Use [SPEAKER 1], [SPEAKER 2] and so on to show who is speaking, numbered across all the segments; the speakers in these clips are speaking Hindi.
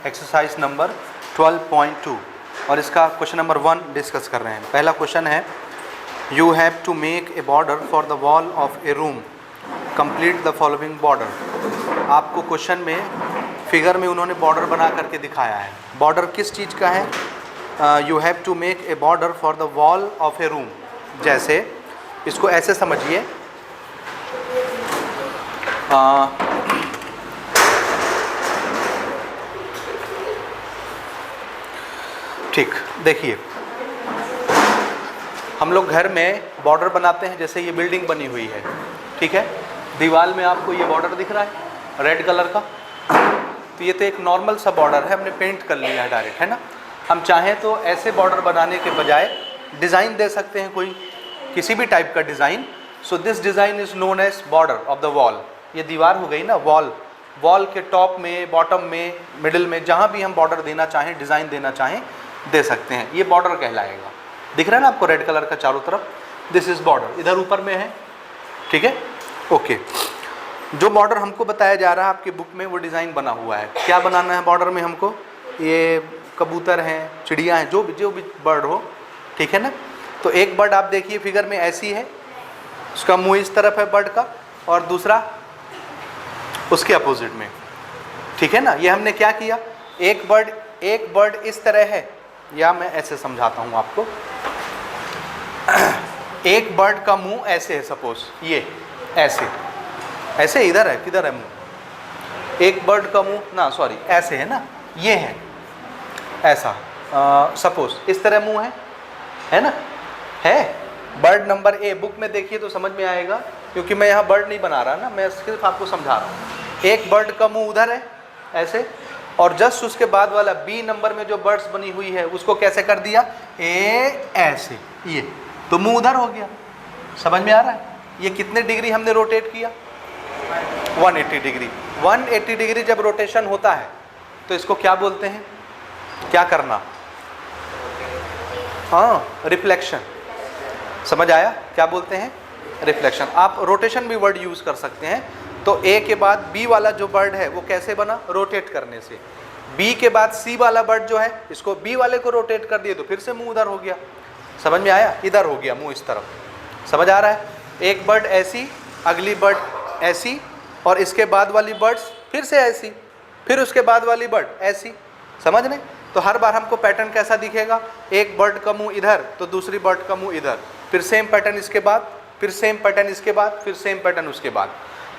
[SPEAKER 1] एक्सरसाइज नंबर 12.2 और इसका क्वेश्चन नंबर 1 डिस्कस कर रहे हैं। पहला क्वेश्चन है, you have to make a border for the wall of a room, complete the following border. आपको क्वेश्चन में फिगर में उन्होंने बॉर्डर बना करके दिखाया है। बॉर्डर किस चीज़ का है? You have to make a border for the wall of a room. जैसे इसको ऐसे समझिए, ठीक, देखिए हम लोग घर में बॉर्डर बनाते हैं। जैसे ये बिल्डिंग बनी हुई है, ठीक है, दीवार में आपको ये बॉर्डर दिख रहा है रेड कलर का, तो ये तो एक नॉर्मल सा बॉर्डर है, हमने पेंट कर लिया है डायरेक्ट, है ना। हम चाहें तो ऐसे बॉर्डर बनाने के बजाय डिज़ाइन दे सकते हैं, कोई किसी भी टाइप का design. So this design is known as border of the wall. ये दीवार हो गई ना, वॉल के टॉप में, बॉटम में, मिडिल में, जहाँ भी हम बॉर्डर देना चाहें, डिज़ाइन देना चाहें, दे सकते हैं। ये बॉर्डर कहलाएगा। दिख रहा है ना आपको रेड कलर का चारों तरफ, दिस इज बॉर्डर। इधर ऊपर में है, ठीक है, ओके। जो बॉर्डर हमको बताया जा रहा है आपकी बुक में, वो डिज़ाइन बना हुआ है। क्या बनाना है बॉर्डर में हमको? ये कबूतर हैं, चिड़िया हैं, जो भी बर्ड हो, ठीक है ना। तो एक बर्ड आप देखिए फिगर में ऐसी है, उसका मुंह इस तरफ है बर्ड का, और दूसरा उसके अपोजिट में, ठीक है ना। ये हमने क्या किया, एक बर्ड इस तरह है, या मैं ऐसे समझाता हूँ आपको। एक बर्ड का मुंह ऐसे है, सपोज ये ऐसे इधर है, किधर है मुंह? एक बर्ड का मुंह ना, सॉरी, ऐसे है ना, ये है ऐसा, सपोज इस तरह मुंह है ना, है। बर्ड नंबर ए बुक में देखिए तो समझ में आएगा, क्योंकि मैं यहाँ बर्ड नहीं बना रहा ना, मैं सिर्फ आपको समझा रहा हूँ। एक बर्ड का मुंह उधर है ऐसे, और जस्ट उसके बाद वाला बी नंबर में जो बर्ड्स बनी हुई है उसको कैसे कर दिया, ऐसे, ये तो मुंह उधर हो गया। समझ में आ रहा है? ये कितने डिग्री हमने रोटेट किया? 180 डिग्री। 180 डिग्री जब रोटेशन होता है तो इसको क्या बोलते हैं? क्या करना? हाँ, रिफ्लेक्शन। समझ आया? क्या बोलते हैं? रिफ्लेक्शन। आप रोटेशन भी वर्ड यूज कर सकते हैं। तो ए के बाद बी वाला जो बर्ड है वो कैसे बना? रोटेट करने से। बी के बाद सी वाला बर्ड जो है, इसको बी वाले को रोटेट कर दिए तो फिर से मुंह उधर हो गया। समझ में आया? इधर हो गया मुंह, इस तरफ। समझ आ रहा है? एक बर्ड ऐसी, अगली बर्ड ऐसी, और इसके बाद वाली बर्ड्स फिर से ऐसी, फिर उसके बाद वाली बर्ड ऐसी। समझ रहे? तो हर बार हमको पैटर्न कैसा दिखेगा? एक बर्ड का मुंह इधर तो दूसरी बर्ड का मुंह इधर, फिर सेम पैटर्न इसके बाद, फिर सेम पैटर्न इसके बाद, फिर सेम पैटर्न उसके बाद।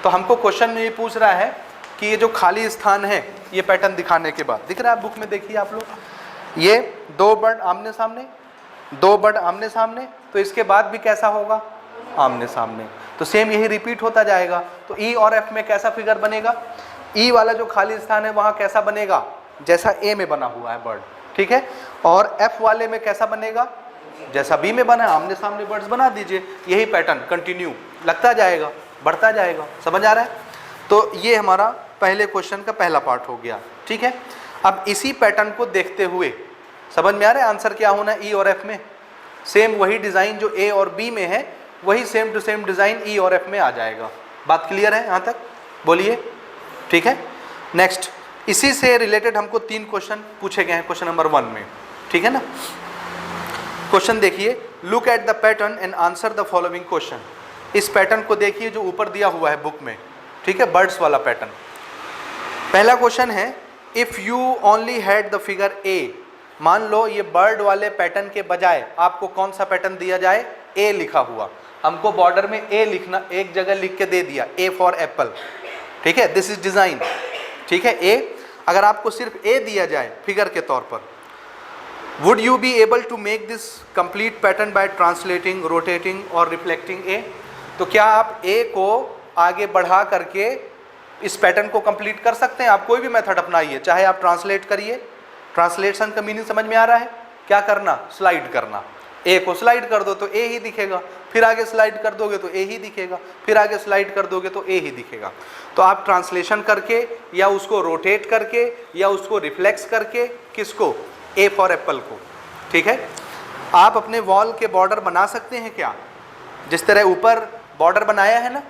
[SPEAKER 1] तो हमको क्वेश्चन में ये पूछ रहा है कि ये जो खाली स्थान है, ये पैटर्न दिखाने के बाद, दिख रहा है बुक में? देखिए आप लोग, ये दो बर्ड आमने सामने, दो बर्ड आमने सामने, तो इसके बाद भी कैसा होगा? आमने सामने। तो सेम यही रिपीट होता जाएगा। तो ई और एफ में कैसा फिगर बनेगा? ई वाला जो खाली स्थान है वहाँ कैसा बनेगा? जैसा ए में बना हुआ है बर्ड, ठीक है। और एफ वाले में कैसा बनेगा? जैसा बी में बना है, आमने सामने बर्ड्स बना दीजिए। यही पैटर्न कंटिन्यू लगता जाएगा, बढ़ता जाएगा। समझ आ रहा है? तो ये हमारा पहले क्वेश्चन का पहला पार्ट हो गया, ठीक है। अब इसी पैटर्न को देखते हुए समझ में आ रहा है आंसर क्या होना है? ई और एफ में सेम वही डिज़ाइन जो ए और बी में है, वही सेम टू सेम डिज़ाइन ई और एफ में आ जाएगा। बात क्लियर है यहाँ तक? बोलिए, ठीक है। नेक्स्ट, इसी से रिलेटेड हमको 3 क्वेश्चन पूछे गए हैं क्वेश्चन नंबर 1 में, ठीक है ना। क्वेश्चन देखिए, look at the pattern and answer the following question. इस पैटर्न को देखिए जो ऊपर दिया हुआ है बुक में, ठीक है, बर्ड्स वाला पैटर्न। पहला क्वेश्चन है, if you only had the figure A. मान लो ये बर्ड वाले पैटर्न के बजाय आपको कौन सा पैटर्न दिया जाए? ए लिखा हुआ। हमको बॉर्डर में ए लिखना, एक जगह लिख के दे दिया, ए फॉर एप्पल, ठीक है, दिस इज डिज़ाइन, ठीक है, ए। अगर आपको सिर्फ ए दिया जाए फिगर के तौर पर, would you be able to make this complete pattern by translating, rotating और रिफ्लेक्टिंग ए? तो क्या आप ए को आगे बढ़ा करके इस पैटर्न को कंप्लीट कर सकते हैं? आप कोई भी मेथड अपनाइए, चाहे आप ट्रांसलेट करिए। ट्रांसलेशन का मीनिंग समझ में आ रहा है? क्या करना? स्लाइड करना। ए को स्लाइड कर दो तो ए ही दिखेगा, फिर आगे स्लाइड कर दोगे तो ए ही दिखेगा, फिर आगे स्लाइड कर दोगे तो ए ही दिखेगा। तो आप ट्रांसलेशन करके, या उसको रोटेट करके, या उसको रिफ्लेक्स करके, किसको? ए फॉर एप्पल को, ठीक है। आप अपने वॉल के बॉर्डर बना सकते हैं क्या? जिस तरह ऊपर बॉर्डर बनाया है ना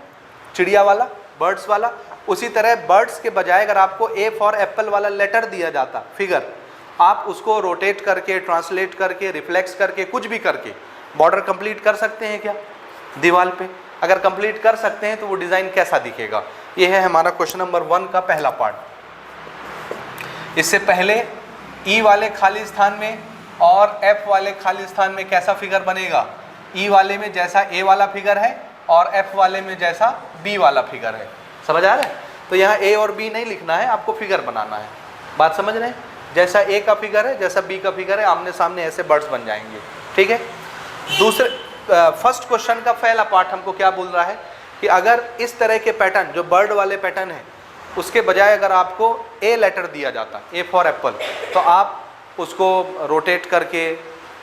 [SPEAKER 1] चिड़िया वाला, बर्ड्स वाला, उसी तरह बर्ड्स के बजाय अगर आपको ए फॉर एप्पल वाला लेटर दिया जाता फिगर, आप उसको रोटेट करके, ट्रांसलेट करके, रिफ्लेक्स करके, कुछ भी करके बॉर्डर कंप्लीट कर सकते हैं क्या दीवार पे? अगर कंप्लीट कर सकते हैं तो वो डिज़ाइन कैसा दिखेगा? ये है हमारा क्वेश्चन नंबर 1 का पहला पार्ट। इससे पहले ई वाले खाली स्थान में और एफ वाले खाली स्थान में कैसा फिगर बनेगा? ई वाले में जैसा ए वाला फिगर है और एफ वाले में जैसा बी वाला फिगर है। समझ आ रहा है? तो यहाँ ए और बी नहीं लिखना है, आपको फिगर बनाना है। बात समझ रहे हैं? जैसा ए का फिगर है, जैसा बी का फिगर है, आमने सामने ऐसे बर्ड्स बन जाएंगे। ठीक है। दूसरे फर्स्ट क्वेश्चन का पहला पार्ट हमको क्या बोल रहा है कि अगर इस तरह के पैटर्न, जो बर्ड वाले पैटर्न है, उसके बजाय अगर आपको ए लेटर दिया जाता, ए फॉर एप्पल, तो आप उसको रोटेट करके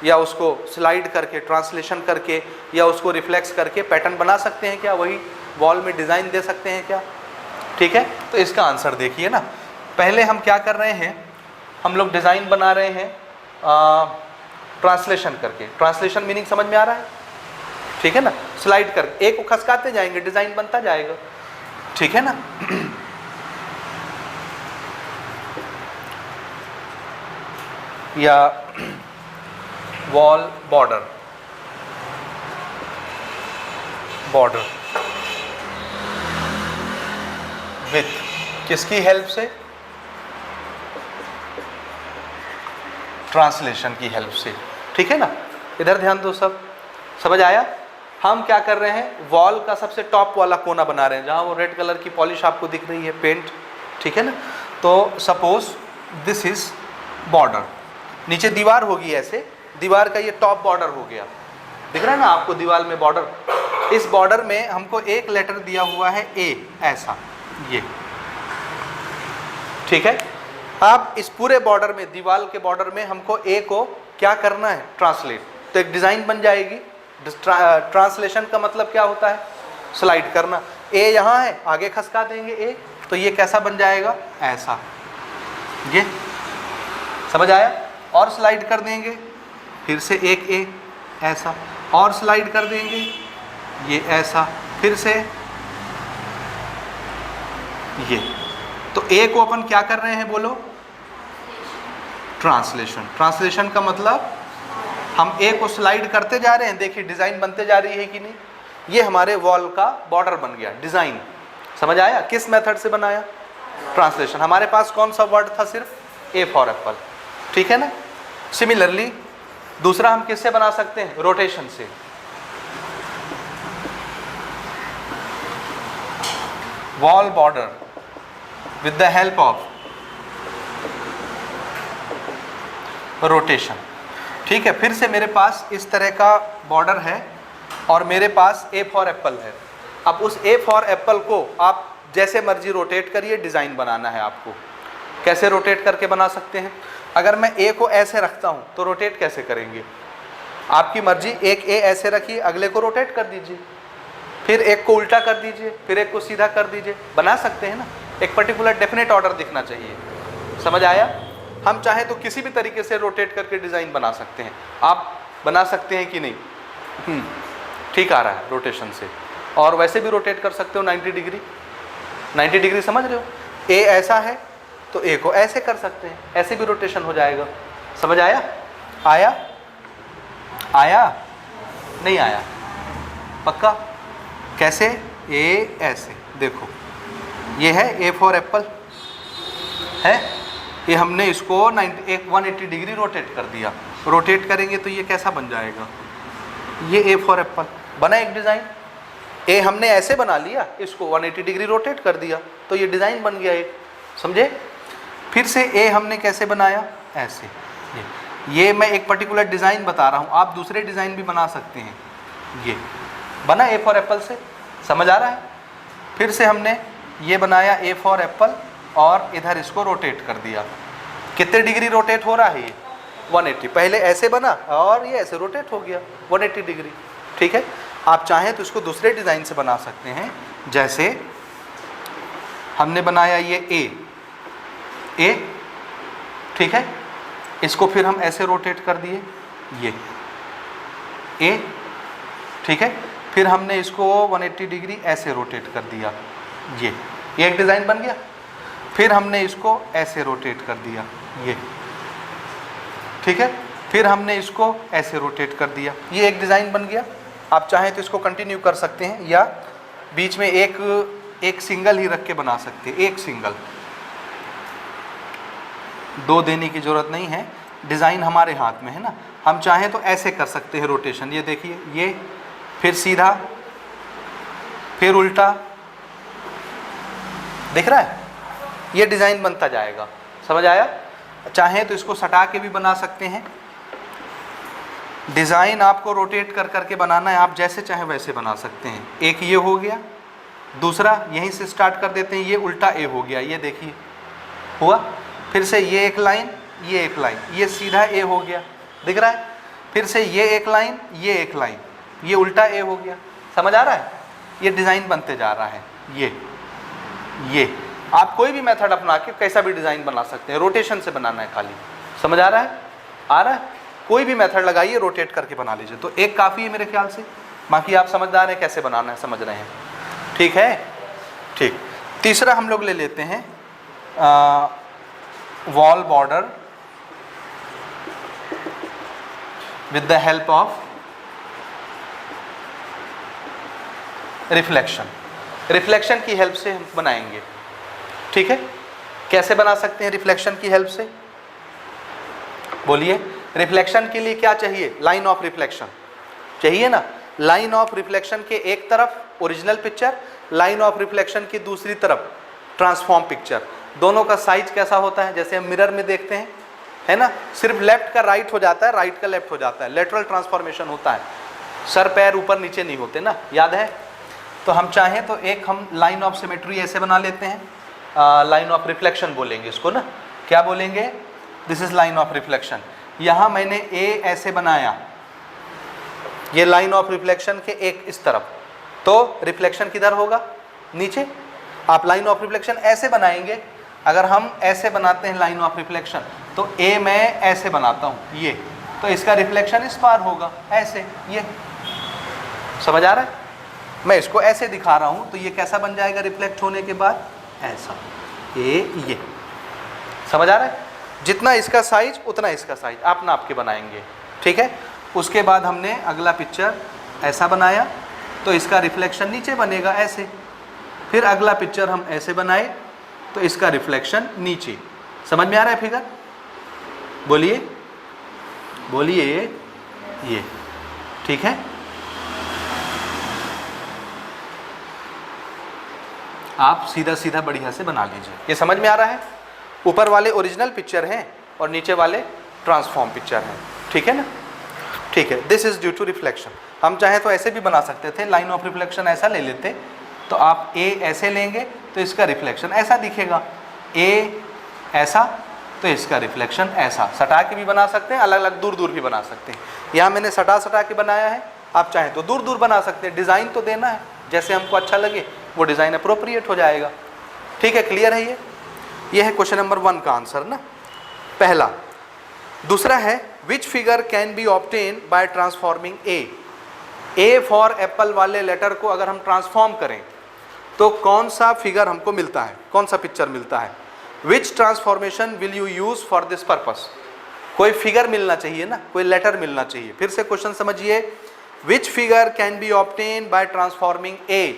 [SPEAKER 1] या उसको स्लाइड करके, ट्रांसलेशन करके या उसको रिफ्लेक्स करके पैटर्न बना सकते हैं क्या? वही वॉल में डिज़ाइन दे सकते हैं क्या? ठीक है। तो इसका आंसर देखिए ना, पहले हम क्या कर रहे हैं, हम लोग डिज़ाइन बना रहे हैं ट्रांसलेशन करके। ट्रांसलेशन मीनिंग समझ में आ रहा है? ठीक है ना। स्लाइड कर ए को खसकाते जाएंगे, डिज़ाइन बनता जाएगा। ठीक है ना। या वॉल बॉर्डर, बॉर्डर विथ किसकी हेल्प से? ट्रांसलेशन की हेल्प से। ठीक है ना। इधर ध्यान दो, सब समझ आया? हम क्या कर रहे हैं, वॉल का सबसे टॉप वाला कोना बना रहे हैं, जहाँ वो रेड कलर की पॉलिश आपको दिख रही है, पेंट। ठीक है ना। तो सपोज दिस इज बॉर्डर, नीचे दीवार होगी, ऐसे दीवार का ये टॉप बॉर्डर हो गया, दिख रहा है ना आपको दीवार में बॉर्डर। इस बॉर्डर में हमको एक लेटर दिया हुआ है ए, ऐसा ये। ठीक है। अब इस पूरे बॉर्डर में, दीवार के बॉर्डर में हमको ए को क्या करना है? ट्रांसलेट। तो एक डिज़ाइन बन जाएगी। ट्रांसलेशन का मतलब क्या होता है? स्लाइड करना। ए यहाँ है, आगे खसका देंगे ए, तो ये कैसा बन जाएगा? ऐसा। ये समझ आया? और स्लाइड कर देंगे, फिर से एक ए ऐसा, और स्लाइड कर देंगे ये ऐसा, फिर से ये। तो ए को अपन क्या कर रहे हैं बोलो? ट्रांसलेशन। ट्रांसलेशन का मतलब हम ए को स्लाइड करते जा रहे हैं, देखिए डिज़ाइन बनते जा रही है कि नहीं। ये हमारे वॉल का बॉर्डर बन गया, डिज़ाइन। समझ आया? किस मेथड से बनाया? ट्रांसलेशन। हमारे पास कौन सा वर्ड था? सिर्फ ए फॉर एप्पल। ठीक है ना। सिमिलरली दूसरा हम किससे बना सकते हैं? रोटेशन से। Wall border with the help of rotation. ठीक है। फिर से मेरे पास इस तरह का बॉर्डर है और मेरे पास ए फॉर एप्पल है। अब उस ए फॉर एप्पल को आप जैसे मर्जी रोटेट करिए, डिज़ाइन बनाना है आपको। कैसे रोटेट करके बना सकते हैं? अगर मैं ए को ऐसे रखता हूँ तो रोटेट कैसे करेंगे? आपकी मर्जी। एक ए ऐसे रखिए, अगले को रोटेट कर दीजिए, फिर एक को उल्टा कर दीजिए, फिर एक को सीधा कर दीजिए। बना सकते हैं ना। एक पर्टिकुलर डेफिनेट ऑर्डर दिखना चाहिए। समझ आया? हम चाहें तो किसी भी तरीके से रोटेट करके डिज़ाइन बना सकते हैं। आप बना सकते हैं कि नहीं? ठीक आ रहा है रोटेशन से। और वैसे भी रोटेट कर सकते हो 90 डिग्री। 90 डिग्री समझ रहे हो? ए ऐसा है तो ए को ऐसे कर सकते हैं, ऐसे भी रोटेशन हो जाएगा। समझ आया? आया? आया? नहीं आया? पक्का? कैसे? ए ऐसे, देखो ये है ए फॉर एप्पल है, ये हमने इसको 180 डिग्री रोटेट कर दिया। रोटेट करेंगे तो ये कैसा बन जाएगा? ये ए फॉर एप्पल बना एक डिज़ाइन। ए हमने ऐसे बना लिया, इसको 180 डिग्री रोटेट कर दिया, तो ये डिज़ाइन बन गया एक। समझे? फिर से ए हमने कैसे बनाया? ऐसे। ये मैं एक पर्टिकुलर डिज़ाइन बता रहा हूँ, आप दूसरे डिज़ाइन भी बना सकते हैं। ये बना ए फॉर एप्पल से। समझ आ रहा है? फिर से हमने ये बनाया ए फॉर एप्पल और इधर इसको रोटेट कर दिया। कितने डिग्री रोटेट हो रहा है ये? 180। पहले ऐसे बना और ये ऐसे रोटेट हो गया 180 डिग्री। ठीक है। आप चाहें तो इसको दूसरे डिज़ाइन से बना सकते हैं। जैसे हमने बनाया ये ए, ठीक है, इसको फिर हम ऐसे रोटेट कर दिए, ये ए, ठीक है, फिर हमने इसको 180 डिग्री ऐसे रोटेट कर दिया, ये ये एक डिज़ाइन बन गया। फिर हमने इसको ऐसे रोटेट कर दिया, ये ठीक है। फिर हमने इसको ऐसे रोटेट कर दिया, ये एक डिज़ाइन बन गया। आप चाहें तो इसको कंटिन्यू कर सकते हैं या बीच में एक सिंगल ही रख के बना सकते हैं, एक सिंगल, दो देने की ज़रूरत नहीं है। डिज़ाइन हमारे हाथ में है ना, हम चाहें तो ऐसे कर सकते हैं रोटेशन। ये देखिए, ये फिर सीधा, फिर उल्टा, दिख रहा है, ये डिज़ाइन बनता जाएगा। समझ आया? चाहें तो इसको सटा के भी बना सकते हैं। डिज़ाइन आपको रोटेट कर करके बनाना है, आप जैसे चाहे वैसे बना सकते हैं। एक ये हो गया, दूसरा यहीं से स्टार्ट कर देते हैं, ये उल्टा ए हो गया, ये देखिए हुआ। फिर से ये एक लाइन, ये एक लाइन, ये सीधा ए हो गया, दिख रहा है। फिर से ये एक लाइन, ये एक लाइन, ये उल्टा ए हो गया। समझ आ रहा है? ये डिज़ाइन बनते जा रहा है। ये आप कोई भी मेथड अपना के कैसा भी डिज़ाइन बना सकते हैं, रोटेशन से बनाना है खाली। समझ आ रहा है? आ रहा है? कोई भी मेथड लगाइए, रोटेट करके बना लीजिए। तो एक काफ़ी है मेरे ख्याल से, बाकी आप समझदार हैं, कैसे बनाना है समझ रहे हैं। ठीक है, ठीक। तीसरा हम लोग ले लेते हैं wall border with the help of reflection. Reflection की हेल्प से हम बनाएंगे। ठीक है, कैसे बना सकते हैं रिफ्लेक्शन की हेल्प से? बोलिए। रिफ्लेक्शन के लिए क्या चाहिए? लाइन ऑफ रिफ्लेक्शन चाहिए ना। लाइन ऑफ रिफ्लेक्शन के एक तरफ original picture, line of reflection की दूसरी तरफ ट्रांसफॉर्म पिक्चर। दोनों का साइज कैसा होता है? जैसे हम मिरर में देखते हैं, है ना, सिर्फ लेफ्ट का राइट हो जाता है, राइट का लेफ्ट हो जाता है, लेटरल ट्रांसफॉर्मेशन होता है, सर पैर ऊपर नीचे नहीं होते ना, याद है? तो हम चाहें तो एक हम लाइन ऑफ सिमेट्री ऐसे बना लेते हैं, लाइन ऑफ रिफ्लेक्शन बोलेंगे इसको ना। क्या बोलेंगे? This is line of reflection. यहाँ मैंने ए ऐसे बनाया, ये लाइन ऑफ रिफ्लेक्शन के एक इस तरफ, तो रिफ्लेक्शन किधर होगा? नीचे। आप लाइन ऑफ रिफ्लेक्शन ऐसे बनाएंगे। अगर हम ऐसे बनाते हैं लाइन ऑफ रिफ्लेक्शन, तो ए मैं ऐसे बनाता हूँ, ये, तो इसका रिफ्लेक्शन इस पार होगा, ऐसे, ये। समझ आ रहा है? मैं इसको ऐसे दिखा रहा हूँ, तो ये कैसा बन जाएगा रिफ्लेक्ट होने के बाद? ऐसा, ये। समझ आ रहा है? जितना इसका साइज उतना इसका साइज आप नाप के बनाएंगे। ठीक है। उसके बाद हमने अगला पिक्चर ऐसा बनाया, तो इसका रिफ्लेक्शन नीचे बनेगा, ऐसे। फिर अगला पिक्चर हम ऐसे बनाए, तो इसका रिफ्लेक्शन नीचे। समझ में आ रहा है फिगर? बोलिए, बोलिए। ये ठीक है। आप सीधा सीधा बढ़िया से बना लीजिए। ये समझ में आ रहा है? ऊपर वाले ओरिजिनल पिक्चर हैं और नीचे वाले ट्रांसफॉर्म पिक्चर हैं। ठीक है ना? ठीक है। This is due to reflection. हम चाहे तो ऐसे भी बना सकते थे, लाइन ऑफ रिफ्लेक्शन ऐसा ले लेते, तो आप ए ऐसे लेंगे तो इसका रिफ्लेक्शन ऐसा दिखेगा, ए ऐसा तो इसका रिफ्लेक्शन ऐसा। सटा के भी बना सकते हैं, अलग अलग दूर दूर भी बना सकते हैं। यहाँ मैंने सटा के बनाया है, आप चाहें तो दूर दूर बना सकते हैं। डिज़ाइन तो देना है, जैसे हमको अच्छा लगे वो डिज़ाइन अप्रोप्रिएट हो जाएगा। ठीक है, क्लियर है? ये है क्वेश्चन नंबर 1 का आंसर ना, पहला। दूसरा है विच figure can be obtain by transforming A for Apple वाले लेटर को अगर हम ट्रांसफॉर्म करें तो कौन सा फिगर हमको मिलता है, कौन सा पिक्चर मिलता है? Which transformation will you use for this purpose? कोई फिगर मिलना चाहिए ना, कोई लेटर मिलना चाहिए। फिर से क्वेश्चन समझिए, which figure can be obtain by transforming A?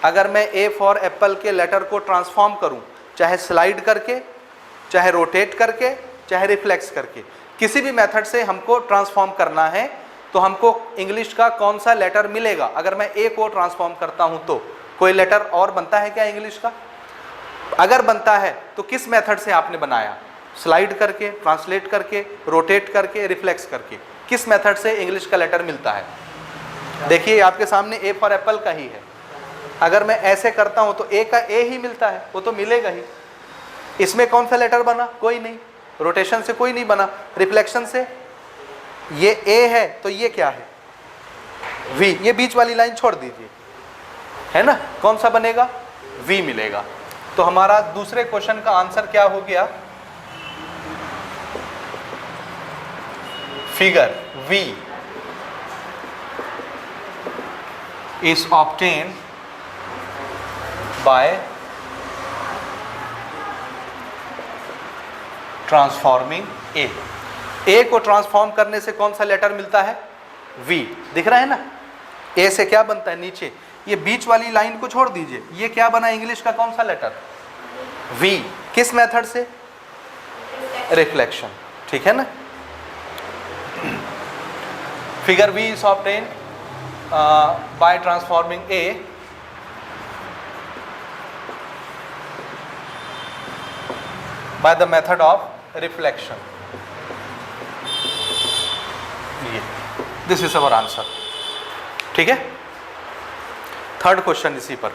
[SPEAKER 1] अगर मैं ए फॉर एप्पल के लेटर को ट्रांसफॉर्म करूं, चाहे स्लाइड करके, चाहे रोटेट करके, चाहे रिफ्लेक्स करके, किसी भी मेथड से हमको ट्रांसफॉर्म करना है, तो हमको इंग्लिश का कौन सा लेटर मिलेगा? अगर मैं ए को ट्रांसफॉर्म करता हूं तो कोई लेटर और बनता है क्या इंग्लिश का? अगर बनता है तो किस मेथड से आपने बनाया? स्लाइड करके, ट्रांसलेट करके, रोटेट करके, रिफ्लेक्स करके, किस मेथड से इंग्लिश का लेटर मिलता है? देखिए आपके सामने ए फॉर एप्पल का ही है। अगर मैं ऐसे करता हूं तो ए का ए ही मिलता है, वो तो मिलेगा ही। इसमें कौन सा लेटर बना? कोई नहीं। रोटेशन से कोई नहीं बना, रिफ्लेक्शन से। ये ए है तो ये क्या है? वी। ये बीच वाली लाइन छोड़ दीजिए, है ना? कौन सा बनेगा? वी मिलेगा। तो हमारा दूसरे क्वेश्चन का आंसर क्या हो गया? Figure V is obtain by transforming A को ट्रांसफॉर्म करने से कौन सा लेटर मिलता है? V। दिख रहा है ना, ए से क्या बनता है नीचे, ये बीच वाली लाइन को छोड़ दीजिए, ये क्या बना इंग्लिश का कौन सा लेटर? V। किस मेथड से? रिफ्लेक्शन। ठीक है ना। Figure V is obtain by transforming A by the method of reflection. This is our answer. ठीक है। थर्ड क्वेश्चन इसी पर,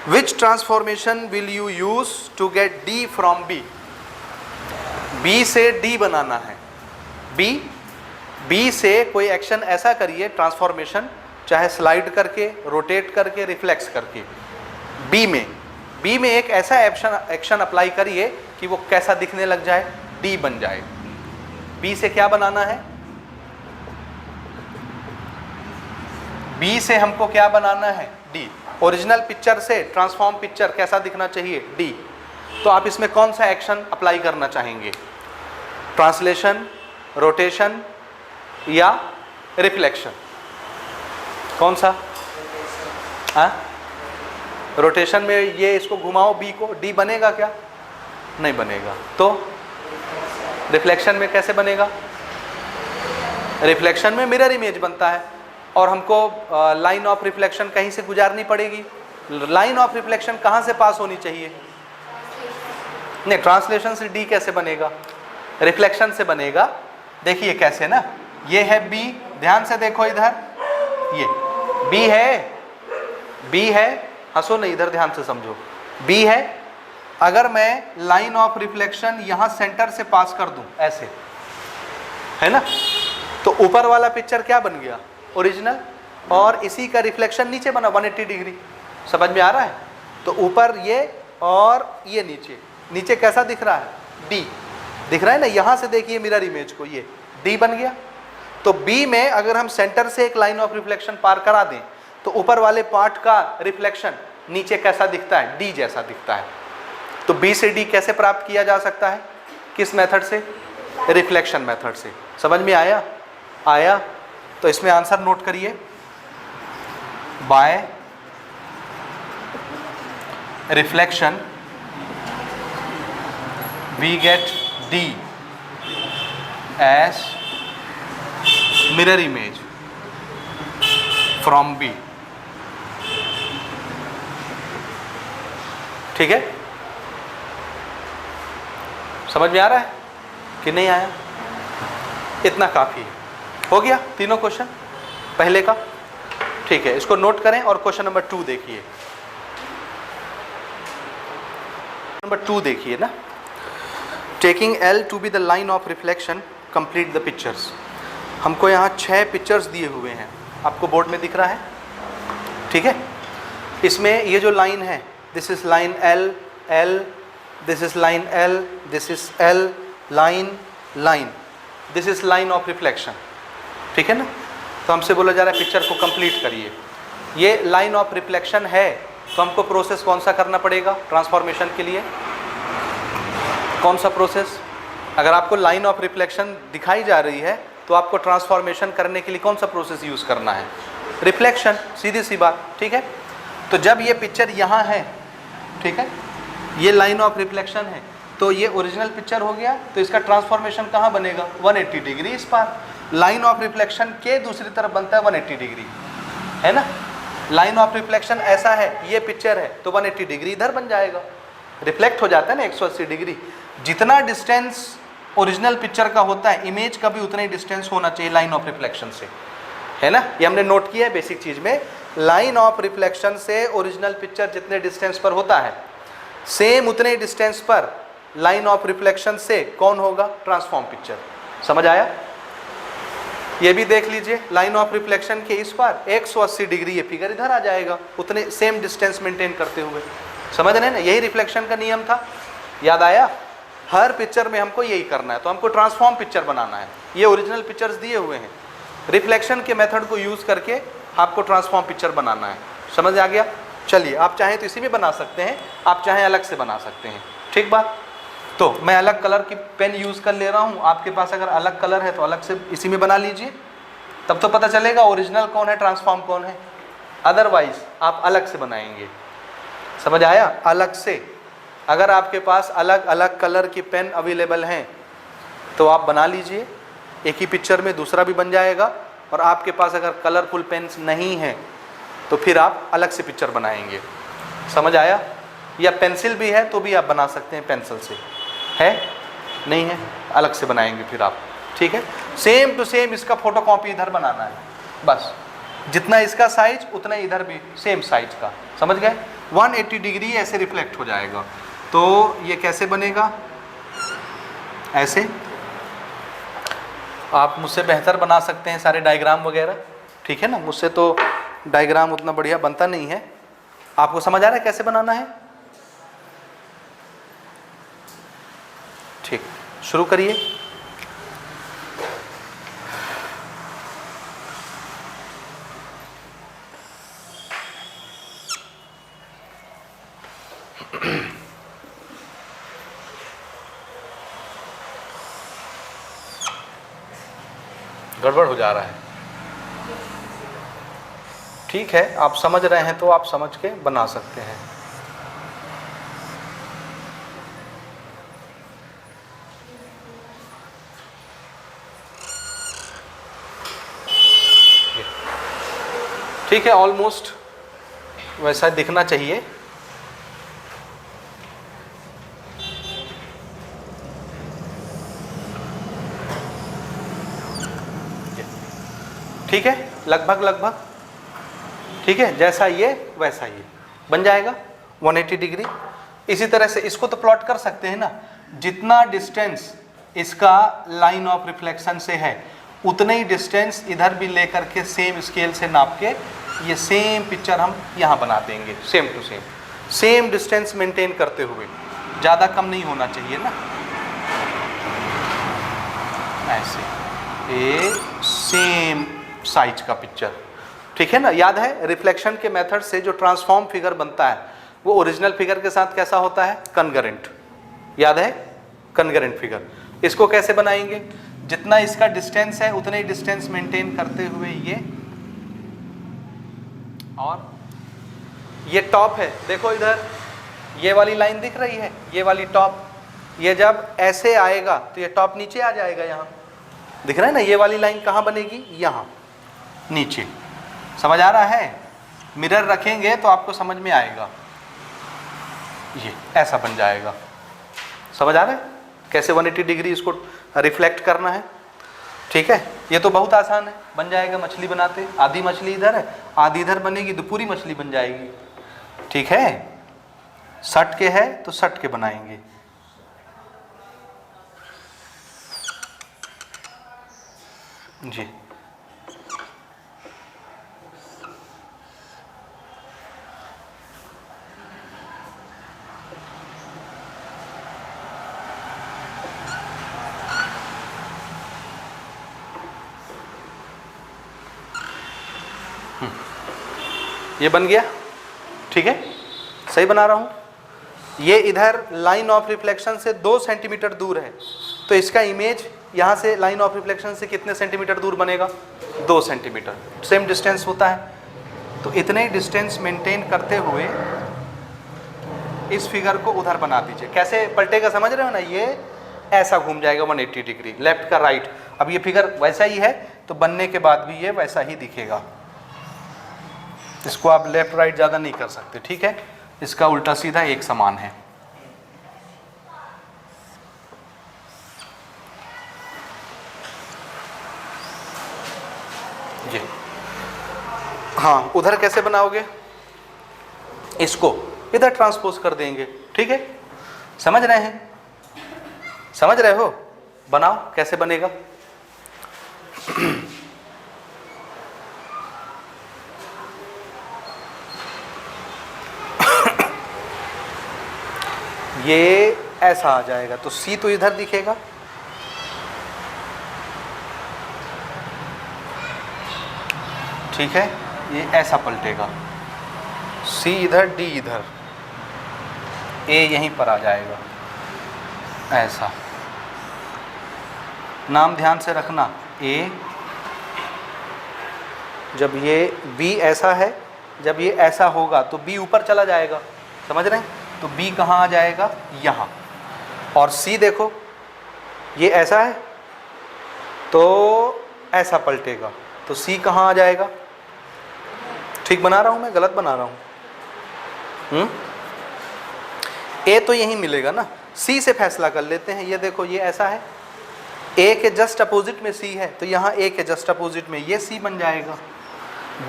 [SPEAKER 1] Which transformation will you use to get D from B? B से D बनाना है। B से कोई एक्शन ऐसा करिए, ट्रांसफॉर्मेशन, चाहे स्लाइड करके, रोटेट करके, रिफ्लेक्स करके। बी में एक ऐसा एक्शन अप्लाई करिए कि वो कैसा दिखने लग जाए? डी बन जाए। बी से क्या बनाना है? बी से हमको क्या बनाना है? डी। ओरिजिनल पिक्चर से ट्रांसफॉर्म पिक्चर कैसा दिखना चाहिए? डी। तो आप इसमें कौन सा एक्शन अप्लाई करना चाहेंगे? ट्रांसलेशन, रोटेशन या रिफ्लेक्शन? कौन सा? रोटेशन में ये इसको घुमाओ बी को, डी बनेगा क्या? नहीं बनेगा। तो रिफ्लेक्शन में कैसे बनेगा? रिफ्लेक्शन में मिरर इमेज बनता है और हमको लाइन ऑफ रिफ्लेक्शन कहीं से गुजारनी पड़ेगी। लाइन ऑफ रिफ्लेक्शन कहाँ से पास होनी चाहिए? नहीं, ट्रांसलेशन से डी कैसे बनेगा? रिफ्लेक्शन से बनेगा। देखिए कैसे ना, ये है बी, ध्यान से देखो इधर, ये बी है, हंसो नहीं, इधर ध्यान से समझो। बी है, अगर मैं लाइन ऑफ रिफ्लेक्शन यहाँ सेंटर से पास कर दूं ऐसे, है ना, तो ऊपर वाला पिक्चर क्या बन गया? ओरिजिनल। और इसी का रिफ्लेक्शन नीचे बना 180 डिग्री। समझ में आ रहा है? तो ऊपर ये और ये नीचे कैसा दिख रहा है? डी दिख रहा है ना। यहाँ से देखिए मिरर इमेज को, ये डी बन गया। तो बी में अगर हम सेंटर से एक लाइन ऑफ रिफ्लेक्शन पार करा दें तो ऊपर वाले पार्ट का रिफ्लेक्शन नीचे कैसा दिखता है? डी जैसा दिखता है। तो बी से डी कैसे प्राप्त किया जा सकता है? किस मेथड से? रिफ्लेक्शन मेथड से। समझ में आया? तो इसमें आंसर नोट करिए, by reflection we get D as mirror image from B. ठीक है, समझ में आ रहा है कि नहीं आया? इतना काफ़ी है। हो गया तीनों क्वेश्चन पहले का। ठीक है, इसको नोट करें और क्वेश्चन नंबर 2 देखिए। नंबर 2 देखिए ना, taking L to be the line of reflection complete the pictures. हमको यहाँ 6 पिक्चर्स दिए हुए हैं, आपको बोर्ड में दिख रहा है। ठीक है, इसमें ये जो लाइन है, this is line L, this is line L, this is L, line, this is line of reflection. ठीक है ना। तो हमसे बोला जा रहा है पिक्चर को कंप्लीट करिए। ये लाइन ऑफ रिफ्लेक्शन है, तो हमको प्रोसेस कौन सा करना पड़ेगा ट्रांसफॉर्मेशन के लिए? कौन सा प्रोसेस? अगर आपको लाइन ऑफ रिफ्लेक्शन दिखाई जा रही है तो आपको ट्रांसफॉर्मेशन करने के लिए कौन सा प्रोसेस यूज़ करना है? रिफ्लेक्शन, सीधी सी बात। ठीक है, तो जब ये पिक्चर यहाँ है, ठीक है, ये लाइन ऑफ रिफ्लेक्शन है, तो ये ओरिजिनल पिक्चर हो गया, तो इसका ट्रांसफॉर्मेशन कहाँ बनेगा? 180 डिग्री इस पार। लाइन ऑफ रिफ्लेक्शन के दूसरी तरफ बनता है 180 डिग्री, है ना। लाइन ऑफ रिफ्लेक्शन ऐसा है, ये पिक्चर है, तो 180 डिग्री इधर बन जाएगा, रिफ्लेक्ट हो जाता है ना 180 डिग्री। जितना डिस्टेंस ओरिजिनल पिक्चर का होता है, इमेज का भी उतना ही डिस्टेंस होना चाहिए लाइन ऑफ रिफ्लेक्शन से, है ना। ये हमने नोट किया है बेसिक चीज़ में। लाइन ऑफ रिफ्लेक्शन से ओरिजिनल पिक्चर जितने डिस्टेंस पर होता है, सेम उतने डिस्टेंस पर लाइन ऑफ रिफ्लेक्शन से कौन होगा? Transform picture. समझ आया? ये भी देख लीजिए, लाइन ऑफ रिफ्लेक्शन के इस पार 180 डिग्री ये फिगर इधर आ जाएगा, उतने सेम डिस्टेंस मेंटेन करते हुए। समझ रहे हैं ना, यही रिफ्लेक्शन का नियम था। याद आया? हर पिक्चर में हमको यही करना है, तो हमको ट्रांसफॉर्म पिक्चर बनाना है। ये ओरिजिनल पिक्चर्स दिए हुए हैं, रिफ्लेक्शन के मेथड को यूज़ करके आपको ट्रांसफॉर्म पिक्चर बनाना है। समझ आ गया? चलिए, आप चाहें तो इसी में बना सकते हैं, आप चाहें अलग से बना सकते हैं। ठीक बात। तो मैं अलग कलर की पेन यूज़ कर ले रहा हूँ, आपके पास अगर अलग कलर है तो अलग से इसी में बना लीजिए, तब तो पता चलेगा ओरिजिनल कौन है, ट्रांसफॉर्म कौन है। अदरवाइज आप अलग से बनाएंगे, समझ आया? अलग से अगर आपके पास अलग अलग कलर की पेन अवेलेबल हैं तो आप बना लीजिए, एक ही पिक्चर में दूसरा भी बन जाएगा। और आपके पास अगर कलरफुल पेन्स नहीं हैं तो फिर आप अलग से पिक्चर बनाएंगे, समझ आया? या पेंसिल भी है तो भी आप बना सकते हैं, पेंसिल से है, नहीं है अलग से बनाएंगे फिर आप, ठीक है? सेम टू सेम इसका फोटोकॉपी इधर बनाना है, बस जितना इसका साइज उतना इधर भी सेम साइज का, समझ गए? 180 डिग्री ऐसे रिफ्लेक्ट हो जाएगा। तो ये कैसे बनेगा? ऐसे आप मुझसे बेहतर बना सकते हैं सारे डायग्राम वगैरह, ठीक है ना? मुझसे तो डायग्राम उतना बढ़िया बनता नहीं है। आपको समझ आ रहा है कैसे बनाना है? ठीक, शुरू करिए। गड़बड़ हो जा रहा है, ठीक है? आप समझ रहे हैं तो आप समझ के बना सकते हैं। ठीक है, ऑलमोस्ट वैसा दिखना चाहिए। ठीक है, लगभग ठीक है, जैसा ये वैसा ये बन जाएगा 180 डिग्री। इसी तरह से इसको तो प्लॉट कर सकते हैं ना, जितना डिस्टेंस इसका लाइन ऑफ रिफ्लेक्शन से है उतने ही डिस्टेंस इधर भी लेकर के सेम स्केल से नाप के ये सेम पिक्चर हम यहाँ बना देंगे, same to same, same distance maintain करते हुए, ज़्यादा कम नहीं होना चाहिए ना। ऐसे ए सेम साइज का पिक्चर, ठीक है ना? याद है रिफ्लेक्शन के मेथड से जो ट्रांसफॉर्म फिगर बनता है वो ओरिजिनल फिगर के साथ कैसा होता है? कनगरेंट। याद है? कनगरेंट फिगर। इसको कैसे बनाएंगे? जितना इसका डिस्टेंस है उतने ही डिस्टेंस मेंटेन करते हुए ये, और ये टॉप है, देखो इधर ये वाली लाइन दिख रही है, ये वाली टॉप, ये जब ऐसे आएगा तो ये टॉप नीचे आ जाएगा, यहाँ दिख रहा है ना? ये वाली लाइन कहाँ बनेगी? यहाँ नीचे। समझ आ रहा है? मिरर रखेंगे तो आपको समझ में आएगा, ये ऐसा बन जाएगा। समझ आ रहा है कैसे 180 डिग्री इसको रिफ्लेक्ट करना है? ठीक है, ये तो बहुत आसान है, बन जाएगा। मछली बनाते, आधी मछली इधर है आधी इधर बनेगी तो पूरी मछली बन जाएगी, ठीक है? सट के है तो सट के बनाएंगे। जी ये बन गया, ठीक है? सही बना रहा हूँ। ये इधर लाइन ऑफ रिफ्लेक्शन से 2 सेंटीमीटर दूर है, तो इसका इमेज यहाँ से लाइन ऑफ रिफ्लेक्शन से कितने सेंटीमीटर दूर बनेगा? 2 सेंटीमीटर। सेम डिस्टेंस होता है, तो इतने डिस्टेंस मेंटेन करते हुए इस फिगर को उधर बना दीजिए। कैसे पलटेगा समझ रहे हो ना? ये ऐसा घूम जाएगा 180 डिग्री, लेफ्ट का राइट। अब ये फिगर वैसा ही है तो बनने के बाद भी ये वैसा ही दिखेगा। इसको आप लेफ्ट राइट ज़्यादा नहीं कर सकते, ठीक है? इसका उल्टा सीधा एक समान है। जी हाँ, उधर कैसे बनाओगे? इसको इधर ट्रांसपोज कर देंगे, ठीक है? समझ रहे हैं? समझ रहे हो? बनाओ, कैसे बनेगा? ये ऐसा आ जाएगा तो सी तो इधर दिखेगा, ठीक है? ये ऐसा पलटेगा, सी इधर डी इधर, ए यहीं पर आ जाएगा, ऐसा, नाम ध्यान से रखना, ए, जब ये बी ऐसा है, जब ये ऐसा होगा तो बी ऊपर चला जाएगा, समझ रहे हैं? तो बी कहाँ आ जाएगा? यहाँ। और सी देखो, ये ऐसा है तो ऐसा पलटेगा, तो सी कहाँ आ जाएगा? ठीक बना रहा हूँ मैं, गलत बना रहा हूँ? ए तो यहीं मिलेगा ना, सी से फैसला कर लेते हैं। ये देखो, ये ऐसा है, ए के जस्ट अपोजिट में सी है, तो यहाँ ए के जस्ट अपोजिट में ये सी बन जाएगा।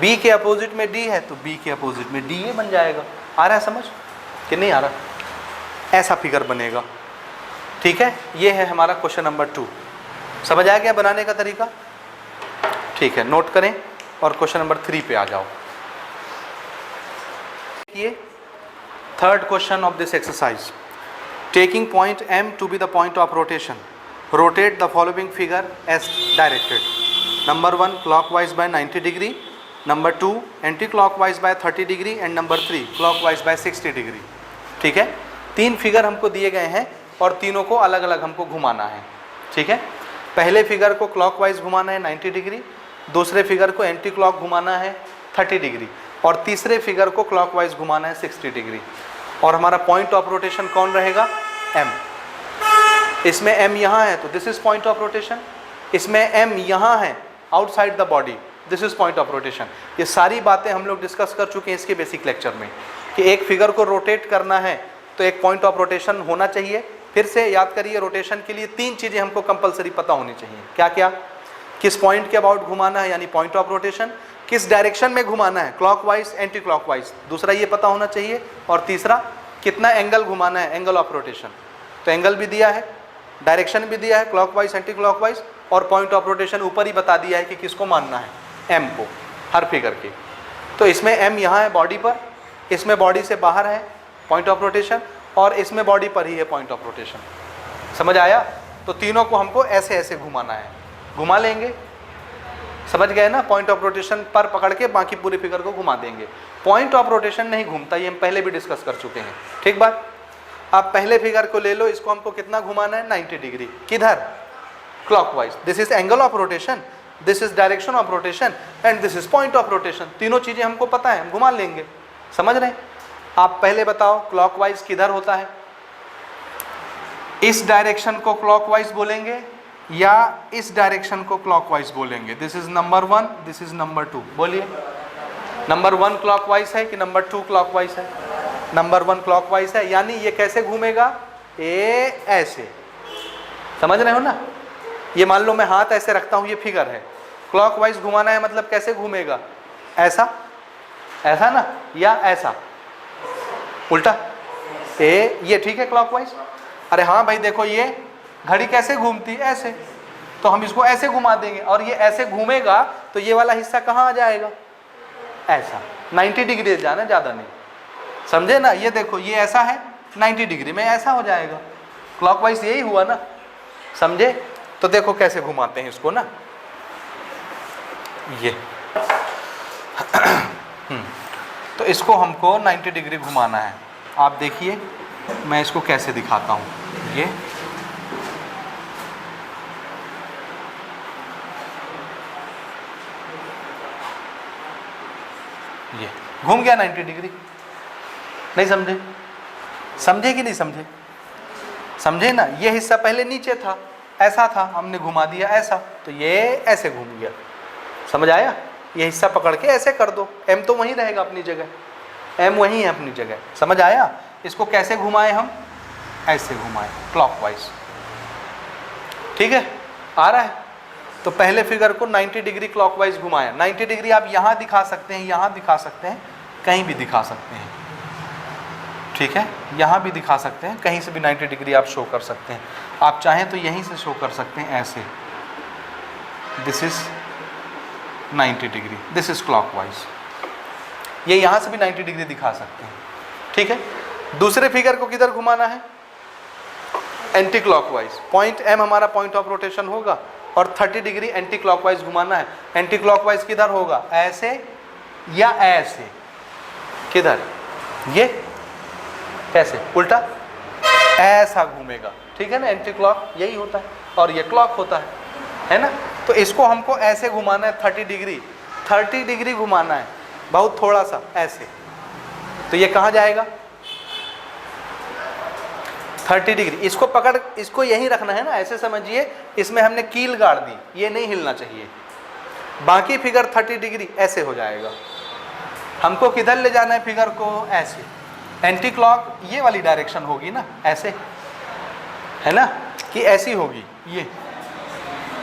[SPEAKER 1] बी के अपोजिट में डी है, तो बी के अपोजिट में डी ए बन जाएगा। आ रहा है समझ कि नहीं आ रहा? ऐसा फिगर बनेगा। ठीक है, ये है हमारा क्वेश्चन नंबर 2। समझ आ गया बनाने का तरीका? ठीक है, नोट करें और क्वेश्चन नंबर 3 पे आ जाओ। ये third question of this exercise, taking point M to be the point of rotation, rotate the following figure as directed. Number 1 clockwise by 90 degree, number 2 anti-clockwise by 30 degree and number 3 clockwise by 60 degree. ठीक है, 3 फिगर हमको दिए गए हैं और तीनों को अलग अलग हमको घुमाना है। ठीक है, पहले फिगर को क्लॉकवाइज घुमाना है 90 डिग्री, दूसरे फिगर को एंटी क्लॉक घुमाना है 30 डिग्री और तीसरे फिगर को क्लॉकवाइज घुमाना है 60 डिग्री। और हमारा पॉइंट ऑफ रोटेशन कौन रहेगा? M। इसमें M यहाँ है तो this is point of rotation, इसमें M यहाँ है outside the body, this is point of rotation. ये सारी बातें हम लोग डिस्कस कर चुके हैं इसके बेसिक लेक्चर में कि एक फिगर को रोटेट करना है तो एक पॉइंट ऑफ रोटेशन होना चाहिए। फिर से याद करिए, रोटेशन के लिए 3 चीज़ें हमको कंपलसरी पता होनी चाहिए। क्या क्या? किस पॉइंट के अबाउट घुमाना है यानी पॉइंट ऑफ रोटेशन, किस डायरेक्शन में घुमाना है क्लॉकवाइज एंटी क्लॉकवाइज, दूसरा ये पता होना चाहिए, और तीसरा कितना एंगल घुमाना है एंगल ऑफ रोटेशन। तो एंगल भी दिया है, डायरेक्शन भी दिया है क्लॉकवाइज एंटी क्लॉकवाइज, और पॉइंट ऑफ रोटेशन ऊपर ही बता दिया है कि किसको मानना है, M को, हर फिगर के। तो इसमें M यहाँ है बॉडी पर, इसमें बॉडी से बाहर है पॉइंट ऑफ रोटेशन, और इसमें बॉडी पर ही है पॉइंट ऑफ रोटेशन। समझ आया? तो तीनों को हमको ऐसे ऐसे घुमाना है, घुमा लेंगे। समझ गए ना? पॉइंट ऑफ रोटेशन पर पकड़ के बाकी पूरी फिगर को घुमा देंगे। पॉइंट ऑफ रोटेशन नहीं घूमता, ये हम पहले भी डिस्कस कर चुके हैं। ठीक बात? आप पहले फिगर को ले लो, इसको हमको कितना घुमाना है? 90 डिग्री। किधर? Clockwise. This is angle of rotation, this is direction of rotation and this is point of rotation. तीनों चीजें हमको पता है, हम घुमा लेंगे। समझ रहे हैं? आप पहले बताओ क्लॉकवाइज किधर होता है? इस डायरेक्शन को क्लॉकवाइज बोलेंगे या इस डायरेक्शन को क्लॉकवाइज बोलेंगे? This is number 1, this is number 2। बोलिए, नंबर 1 क्लॉकवाइज है कि नंबर 2 क्लॉकवाइज है? नंबर 1 क्लॉकवाइज है, यानी ये कैसे घूमेगा? ए ऐसे। समझ रहे हो ना? ये मान लो मैं हाथ ऐसे रखता हूं, ये फिगर है, क्लॉकवाइज घुमाना है मतलब कैसे घूमेगा? ऐसा, ऐसा ना, या ऐसा उल्टा? ये ठीक है क्लॉकवाइज। अरे हाँ भाई देखो, ये घड़ी कैसे घूमती है? ऐसे। तो हम इसको ऐसे घुमा देंगे, और ये ऐसे घूमेगा तो ये वाला हिस्सा कहाँ आ जाएगा? ऐसा। 90 डिग्री जाना, ज़्यादा नहीं। समझे ना? ये देखो, ये ऐसा है, 90 डिग्री में ऐसा हो जाएगा। क्लॉकवाइज यही हुआ ना? समझे? तो देखो कैसे घुमाते हैं इसको ना, ये तो इसको हमको 90 डिग्री घुमाना है। आप देखिए मैं इसको कैसे दिखाता हूँ। ये घूम गया 90 डिग्री। नहीं समझे? समझे कि नहीं समझे? समझे ना? ये हिस्सा पहले नीचे था, ऐसा था, हमने घुमा दिया ऐसा, तो ये ऐसे घूम गया। समझ आया? ये हिस्सा पकड़ के ऐसे कर दो, M तो वहीं रहेगा अपनी जगह, M वहीं है अपनी जगह। समझ आया? इसको कैसे घुमाए हम? ऐसे घुमाए क्लॉकवाइज। ठीक है, आ रहा है? तो पहले फिगर को 90 डिग्री क्लॉकवाइज घुमाया। 90 डिग्री आप यहाँ दिखा सकते हैं, यहाँ दिखा सकते हैं, कहीं भी दिखा सकते हैं। ठीक है, यहाँ भी दिखा सकते हैं, कहीं से भी 90 डिग्री आप शो कर सकते हैं। आप चाहें तो यहीं से शो कर सकते हैं, ऐसे। This is 90 degree, this is clockwise. ये यहाँ से भी 90 डिग्री दिखा सकते हैं। ठीक है, दूसरे फिगर को किधर घुमाना है? Anti clockwise. पॉइंट M हमारा पॉइंट ऑफ रोटेशन होगा और 30 डिग्री एंटी क्लॉकवाइज घुमाना है। एंटी क्लॉकवाइज किधर होगा? ऐसे या ऐसे? किधर? ये कैसे? उल्टा, ऐसा घूमेगा। ठीक है ना, एंटी क्लॉक यही होता है और ये क्लॉक होता है ना। तो इसको हमको ऐसे घुमाना है 30 डिग्री, 30 डिग्री घुमाना है, बहुत थोड़ा सा ऐसे। तो ये कहाँ जाएगा 30 डिग्री। इसको पकड़, इसको यहीं रखना है ना, ऐसे समझिए, इसमें हमने कील गाड़ दी, ये नहीं हिलना चाहिए। बाकी फिगर 30 डिग्री ऐसे हो जाएगा। हमको किधर ले जाना है फिगर को, ऐसे। एंटी क्लॉक ये वाली डायरेक्शन होगी ना, ऐसे है ना, कि ऐसी होगी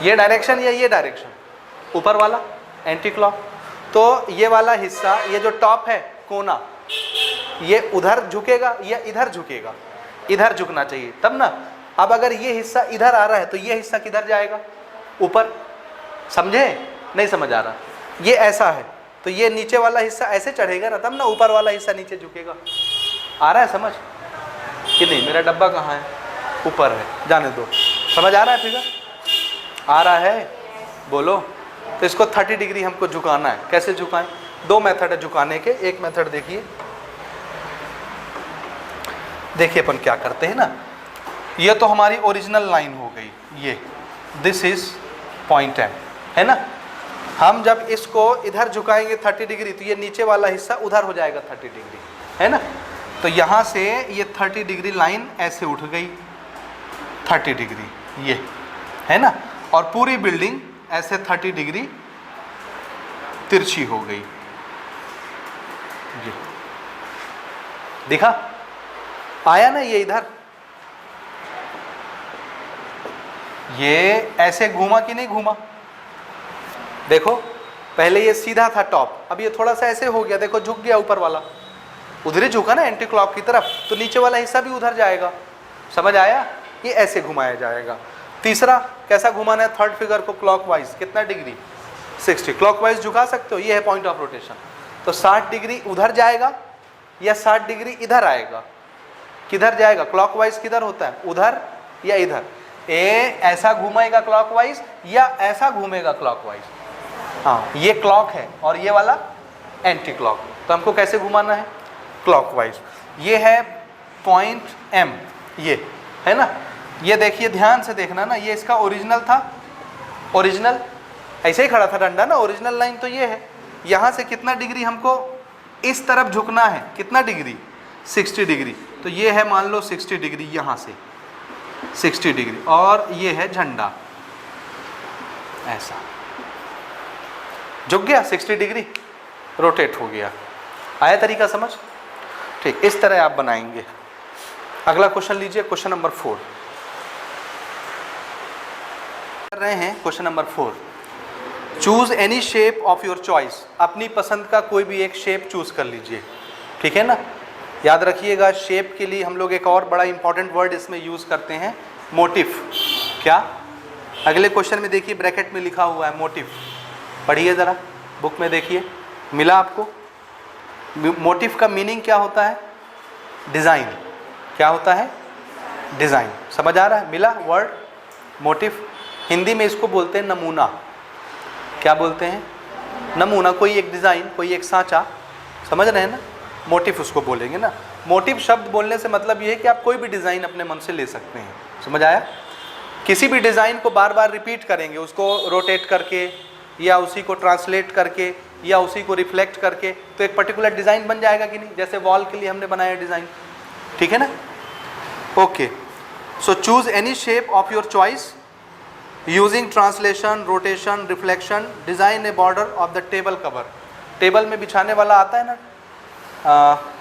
[SPEAKER 1] ये डायरेक्शन या ये डायरेक्शन, ऊपर वाला एंटी क्लॉक। तो ये वाला हिस्सा, ये जो टॉप है कोना, ये उधर झुकेगा या इधर झुकेगा, इधर झुकना चाहिए तब ना। अब अगर ये हिस्सा इधर आ रहा है तो ये हिस्सा किधर जाएगा, ऊपर। समझे, नहीं समझ आ रहा, ये ऐसा है तो ये नीचे वाला हिस्सा ऐसे चढ़ेगा ना, तब ना ऊपर वाला हिस्सा नीचे झुकेगा। आ रहा है समझ कि नहीं? मेरा डब्बा कहाँ है, ऊपर है, जाने दो। समझ आ रहा है फिगर, आ रहा है, बोलो। तो इसको 30 डिग्री हमको झुकाना है। कैसे झुकाएं? दो मेथड है झुकाने के। एक मेथड देखिए, देखिए अपन क्या करते हैं ना, ये तो हमारी ओरिजिनल लाइन हो गई, ये दिस इज पॉइंट है ना। हम जब इसको इधर झुकाएंगे 30 डिग्री तो ये नीचे वाला हिस्सा उधर हो जाएगा 30 डिग्री, है ना। तो यहाँ से ये 30 डिग्री लाइन ऐसे उठ गई 30 डिग्री, ये है ना, और पूरी बिल्डिंग ऐसे 30 डिग्री तिरछी हो गई। ये दिखा, आया ना ये इधर, ये ऐसे घूमा कि नहीं घूमा? देखो पहले ये सीधा था टॉप, अब ये थोड़ा सा ऐसे हो गया, देखो झुक गया ऊपर वाला, उधर ही झुका ना एंटी क्लॉक की तरफ, तो नीचे वाला हिस्सा भी उधर जाएगा। समझ आया? ये ऐसे घुमाया जाएगा। तीसरा कैसा घुमाना है थर्ड फिगर को, क्लॉकवाइज। कितना डिग्री? 60। क्लॉकवाइज झुका सकते हो, ये है पॉइंट ऑफ रोटेशन। तो 60 डिग्री उधर जाएगा या 60 डिग्री इधर आएगा? किधर जाएगा? क्लॉकवाइज किधर होता है, उधर या इधर? ए ऐसा घूमेगा क्लॉकवाइज या ऐसा घूमेगा क्लॉकवाइज? हाँ, ये क्लॉक है और ये वाला एंटी क्लॉक, तो हमको कैसे घुमाना है? क्लॉकवाइज। ये है पॉइंट एम, ये है ना। ये देखिए, ध्यान से देखना ना, ये इसका ओरिजिनल था, ओरिजिनल ऐसे ही खड़ा था डंडा ना, ओरिजिनल लाइन तो ये है। यहाँ से कितना डिग्री हमको इस तरफ झुकना है, कितना डिग्री? 60 डिग्री। तो ये है मान लो 60 डिग्री, यहाँ से 60 डिग्री, और ये है झंडा, ऐसा झुक गया 60 डिग्री, रोटेट हो गया। आया तरीका समझ? ठीक, इस तरह आप बनाएंगे। अगला क्वेश्चन लीजिए, क्वेश्चन नंबर 4 कर रहे हैं। Question number 4, choose any shape of your choice. अपनी पसंद का कोई भी एक शेप चूज कर लीजिए, ठीक है ना। याद रखिएगा, शेप के लिए हम लोग एक और बड़ा इंपॉर्टेंट वर्ड इसमें यूज करते हैं, मोटिफ। क्या? अगले क्वेश्चन में देखिए, ब्रैकेट में लिखा हुआ है मोटिफ। पढ़िए ज़रा, बुक में देखिए, मिला आपको? मोटिफ का मीनिंग क्या होता है? डिज़ाइन। क्या होता है? डिज़ाइन। समझ आ रहा है? मिला वर्ड मोटिफ। हिंदी में इसको बोलते हैं नमूना। क्या बोलते हैं? नमूना। कोई एक डिज़ाइन, कोई एक सांचा, समझ रहे हैं ना, मोटिफ उसको बोलेंगे ना। मोटिफ शब्द बोलने से मतलब ये है कि आप कोई भी डिज़ाइन अपने मन से ले सकते हैं। समझ आया? किसी भी डिज़ाइन को बार बार रिपीट करेंगे, उसको रोटेट करके या उसी को ट्रांसलेट करके या उसी को रिफ्लेक्ट करके, तो एक पर्टिकुलर डिज़ाइन बन जाएगा कि नहीं? जैसे वॉल के लिए हमने बनाया डिज़ाइन, ठीक है ना। Okay, so choose any shape of your choice using translation, rotation, reflection, design A border of the table cover. Table में बिछाने वाला आता है ना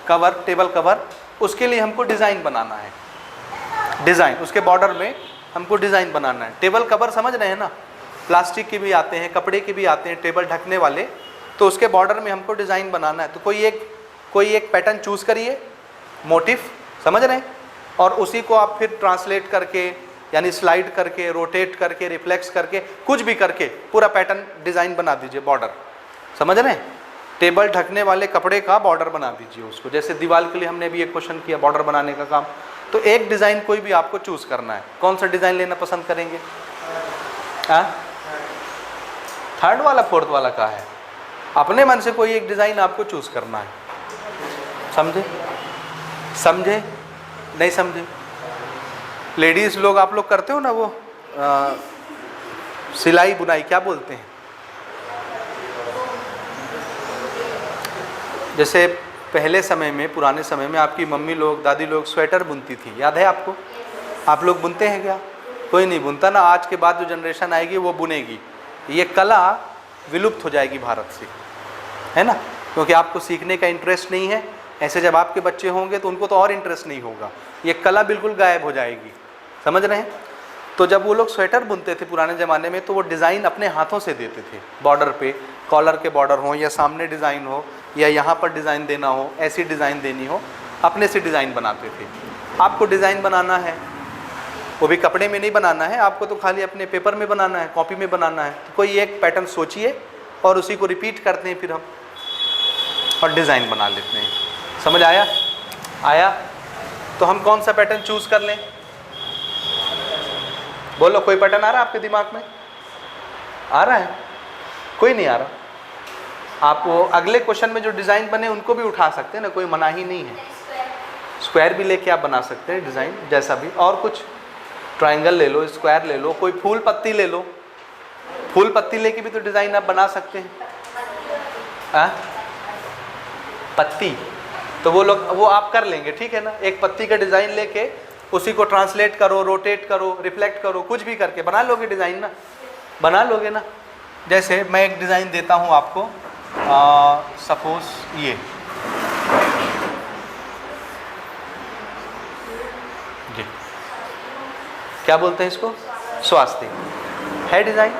[SPEAKER 1] कवर, टेबल कवर, उसके लिए हमको डिज़ाइन बनाना है। डिज़ाइन, उसके बॉर्डर में हमको डिज़ाइन बनाना है। टेबल कवर समझ रहे हैं ना, प्लास्टिक के भी आते हैं, कपड़े के भी आते हैं, टेबल ढकने वाले, तो उसके बॉर्डर में हमको डिज़ाइन बनाना है। तो कोई एक पैटर्न चूज़ करिए, मोटिफ, समझ रहे हैं, और उसी को आप फिर ट्रांसलेट करके, यानी स्लाइड करके, रोटेट करके, रिफ्लेक्स करके, कुछ भी करके पूरा पैटर्न डिज़ाइन बना दीजिए, बॉर्डर। समझ रहे हैं? टेबल ढकने वाले कपड़े का बॉर्डर बना दीजिए उसको। जैसे दीवार के लिए हमने भी एक क्वेश्चन किया, बॉर्डर बनाने का काम। तो एक डिज़ाइन कोई भी आपको चूज़ करना है। कौन सा डिज़ाइन लेना पसंद करेंगे? थर्ड वाला, फोर्थ वाला का है? अपने मन से कोई एक डिज़ाइन आपको चूज़ करना है। समझे? समझे? नहीं समझे? लेडीज़ लोग, आप लोग करते हो ना वो सिलाई बुनाई, क्या बोलते हैं, जैसे पहले समय में, पुराने समय में आपकी मम्मी लोग, दादी लोग स्वेटर बुनती थी, याद है आपको? आप लोग बुनते हैं क्या? कोई नहीं बुनता ना। आज के बाद जो जनरेशन आएगी वो बुनेगी। ये कला विलुप्त हो जाएगी भारत से, है ना, क्योंकि आपको सीखने का इंटरेस्ट नहीं है। ऐसे जब आपके बच्चे होंगे तो उनको तो और इंटरेस्ट नहीं होगा, ये कला बिल्कुल गायब हो जाएगी। समझ रहे हैं? तो जब वो लोग स्वेटर बुनते थे पुराने ज़माने में, तो वो डिज़ाइन अपने हाथों से देते थे, बॉर्डर पे, कॉलर के बॉर्डर हो या सामने डिज़ाइन हो या यहाँ पर डिज़ाइन देना हो, ऐसी डिज़ाइन देनी हो, अपने से डिज़ाइन बनाते थे। आपको डिज़ाइन बनाना है, वो भी कपड़े में नहीं बनाना है आपको, तो खाली अपने पेपर में बनाना है, कॉपी में बनाना है। तो कोई एक पैटर्न सोचिए और उसी को रिपीट करते हैं फिर हम, और डिज़ाइन बना लेते हैं। समझ आया? आया? तो हम कौन सा पैटर्न चूज़ कर लें? बोलो, कोई पैटर्न आ रहा है आपके दिमाग में? आ रहा है? कोई नहीं आ रहा? आप वो अगले क्वेश्चन में जो डिज़ाइन बने उनको भी उठा सकते हैं ना, कोई मना ही नहीं है। स्क्वायर भी लेके आप बना सकते हैं डिज़ाइन, जैसा भी। और कुछ ट्रायंगल ले लो, स्क्वायर ले लो, कोई फूल पत्ती ले लो, फूल पत्ती लेके भी तो डिज़ाइन आप बना सकते हैं। पत्ती तो वो आप कर लेंगे, ठीक है ना। एक पत्ती का डिज़ाइन लेके उसी को ट्रांसलेट करो, रोटेट करो, रिफ्लेक्ट करो, कुछ भी करके बना लोगे डिज़ाइन ना, बना लोगे ना। जैसे मैं एक डिज़ाइन देता हूँ आपको, सपोज ये जी, क्या बोलते हैं इसको, स्वास्तिक है डिज़ाइन।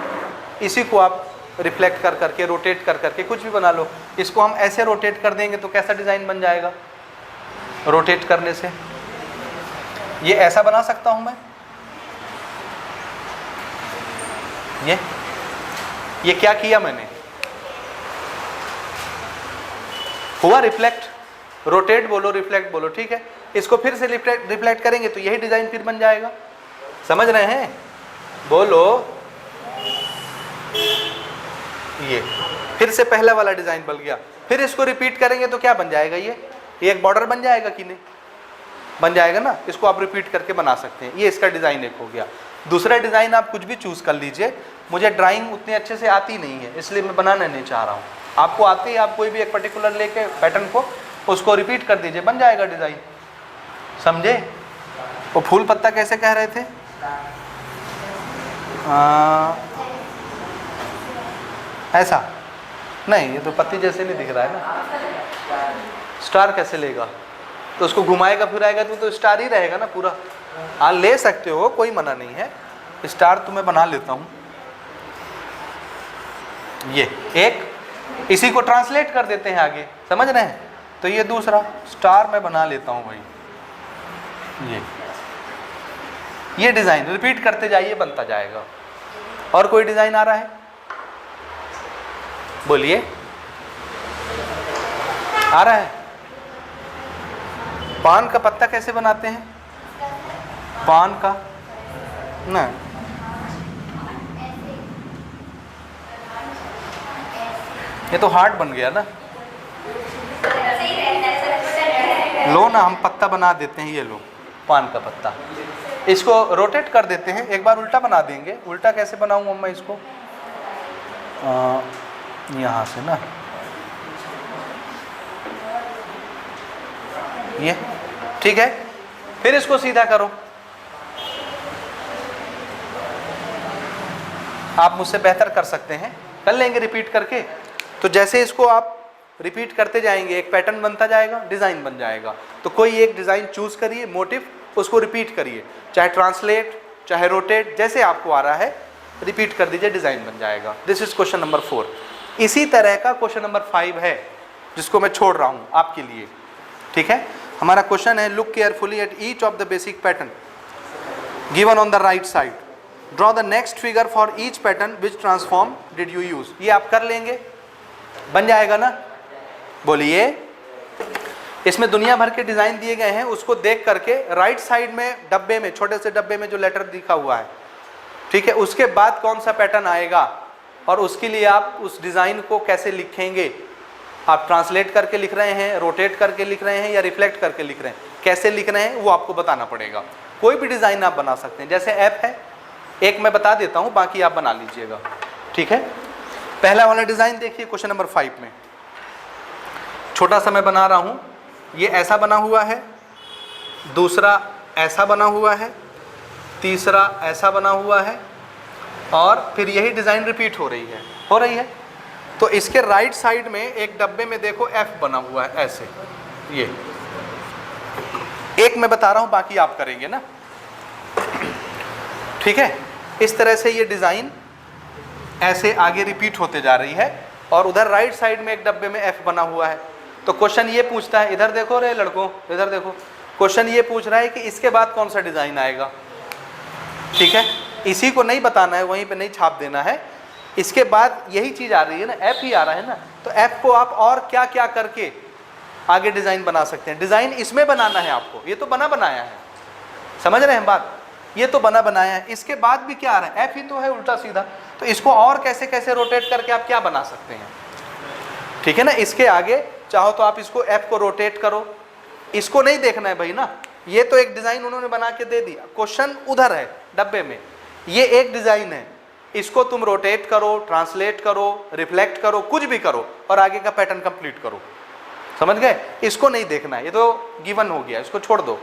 [SPEAKER 1] इसी को आप रिफ्लेक्ट कर करके, रोटेट कर करके कुछ भी बना लो। इसको हम ऐसे रोटेट कर देंगे तो कैसा डिज़ाइन बन जाएगा? रोटेट करने से ये ऐसा बना सकता हूं मैं, ये क्या किया मैंने, हुआ रिफ्लेक्ट। रोटेट बोलो, रिफ्लेक्ट बोलो, ठीक है। इसको फिर से रिफ्लेक्ट करेंगे तो यही डिज़ाइन फिर बन जाएगा। समझ रहे हैं? बोलो, ये फिर से पहला वाला डिज़ाइन बन गया। फिर इसको रिपीट करेंगे तो क्या बन जाएगा? ये एक बॉर्डर बन जाएगा कि नहीं? बन जाएगा ना। इसको आप रिपीट करके बना सकते हैं। ये इसका डिज़ाइन एक हो गया। दूसरा डिज़ाइन आप कुछ भी चूज़ कर लीजिए। मुझे ड्राइंग उतनी अच्छे से आती नहीं है, इसलिए मैं बनाना नहीं चाह रहा हूँ। आपको आती है, आप कोई भी एक पर्टिकुलर लेके पैटर्न को उसको रिपीट कर दीजिए, बन जाएगा डिज़ाइन। समझे? वो फूल पत्ता कैसे कह रहे थे? ऐसा नहीं, ये तो पत्ती जैसे नहीं दिख रहा है ना। स्टार कैसे लेगा? तो उसको घुमाएगा फिराएगा तो स्टार ही रहेगा ना पूरा। हाँ, ले सकते हो, कोई मना नहीं है। स्टार तो मैं बना लेता हूँ। ये एक, इसी को ट्रांसलेट कर देते हैं आगे। समझ रहे हैं? तो ये दूसरा स्टार मैं बना लेता हूँ भाई। ये डिज़ाइन रिपीट करते जाइए, बनता जाएगा। और कोई डिज़ाइन आ रहा है? बोलिए, आ रहा है? पान का पत्ता कैसे बनाते हैं? पान का ना, ये तो हार्ड बन गया ना। लो ना, हम पत्ता बना देते हैं। ये लो, पान का पत्ता। इसको रोटेट कर देते हैं। एक बार उल्टा बना देंगे। उल्टा कैसे बनाऊं मैं इसको? यहाँ से ना, ये ठीक है। फिर इसको सीधा करो। आप मुझसे बेहतर कर सकते हैं, कर लेंगे रिपीट करके। तो जैसे इसको आप रिपीट करते जाएंगे, एक पैटर्न बनता जाएगा, डिज़ाइन बन जाएगा। तो कोई एक डिज़ाइन चूज़ करिए, मोटिव, उसको रिपीट करिए, चाहे ट्रांसलेट, चाहे रोटेट, जैसे आपको आ रहा है रिपीट कर दीजिए, डिज़ाइन बन जाएगा। This is question number 4। इसी तरह का क्वेश्चन नंबर 5 है, जिसको मैं छोड़ रहा हूँ आपके लिए। ठीक है, हमारा क्वेश्चन है, look carefully at each of the basic pattern given on the right side, draw the next figure for each pattern which transform did you use. ये आप कर लेंगे, बन जाएगा ना। बोलिए, इसमें दुनिया भर के डिज़ाइन दिए गए हैं, उसको देख करके राइट साइड में डब्बे में, छोटे से डब्बे में जो लेटर दिखा हुआ है, ठीक है, उसके बाद कौन सा पैटर्न आएगा और उसके लिए आप उस डिज़ाइन को कैसे लिखेंगे। आप ट्रांसलेट करके लिख रहे हैं, रोटेट करके लिख रहे हैं या रिफ्लेक्ट करके लिख रहे हैं, कैसे लिख रहे हैं वो आपको बताना पड़ेगा। कोई भी डिज़ाइन आप बना सकते हैं। जैसे ऐप है, एक मैं बता देता हूँ, बाकी आप बना लीजिएगा, ठीक है। पहला वाला डिज़ाइन देखिए क्वेश्चन नंबर 5 में, छोटा सा मैं बना रहा हूँ, ये ऐसा बना हुआ है, दूसरा ऐसा बना हुआ है, तीसरा ऐसा बना हुआ है, और फिर यही डिज़ाइन रिपीट हो रही है। तो इसके राइट साइड में एक डब्बे में देखो F बना हुआ है ऐसे, ये एक मैं बता रहा हूँ, बाकी आप करेंगे ना, ठीक है। इस तरह से ये डिज़ाइन ऐसे आगे रिपीट होते जा रही है, और उधर राइट साइड में एक डब्बे में F बना हुआ है। तो क्वेश्चन ये पूछता है, इधर देखो रे लड़कों, इधर देखो, क्वेश्चन ये पूछ रहा है कि इसके बाद कौन सा डिज़ाइन आएगा, ठीक है। इसी को नहीं बताना है, वहीं पे नहीं छाप देना है, इसके बाद यही चीज़ आ रही है ना, F ही आ रहा है ना, तो F को आप और क्या क्या करके आगे डिज़ाइन बना सकते हैं। डिज़ाइन इसमें बनाना है आपको, ये तो बना बनाया है, समझ रहे हैं बात, ये तो बना बनाया है। इसके बाद भी क्या आ रहा है, F ही तो है उल्टा सीधा, तो इसको और कैसे कैसे रोटेट करके आप क्या बना सकते हैं, ठीक है ना। इसके आगे चाहो तो आप इसको F को रोटेट करो, इसको नहीं देखना है भाई ना, ये तो एक डिज़ाइन उन्होंने बना के दे दिया, क्वेश्चन उधर है डब्बे में, ये एक डिज़ाइन है, इसको तुम रोटेट करो, ट्रांसलेट करो, रिफ्लेक्ट करो, कुछ भी करो, और आगे का पैटर्न कंप्लीट करो, समझ गए। इसको नहीं देखना है, ये तो गिवन हो गया, इसको छोड़ दो।